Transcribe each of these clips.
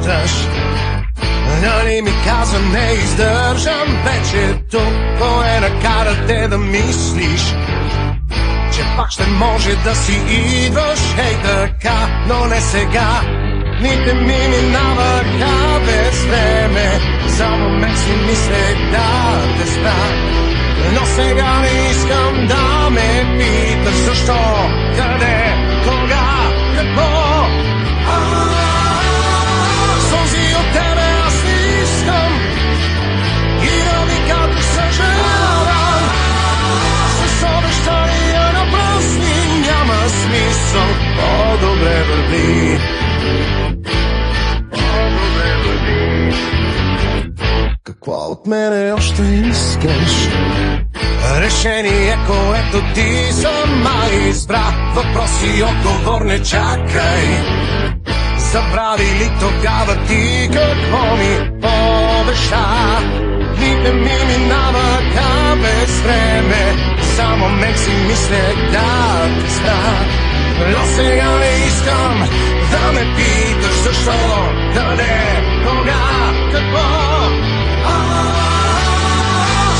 питаш. Нали ми каза не издържам вече тук. Кое накара те да мислиш, че пак ще може да си идваш хей така, но не сега. Дните ми минаваха без време, за момент си мислех да те спра. Но сега не искам да ме питаш защо, къде, кога, какво. Сълзи от тебе аз не искам и да ми кажеш съжалявам. С обещания на празни няма смисъл. По-добре върви. Какво от мене още искаш? Решение, което ти сама избра. Въпроси и отговор не чакай. Забрави ли тогава ти какво ми обеща? Дните ми минаваха без време, за момент си мислех да те спра. Но сега не искам да ме питаш защо, къде, кога, какво.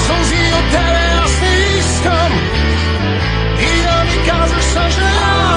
Сълзи от тебе аз не искам и да ми казваш съжалявам.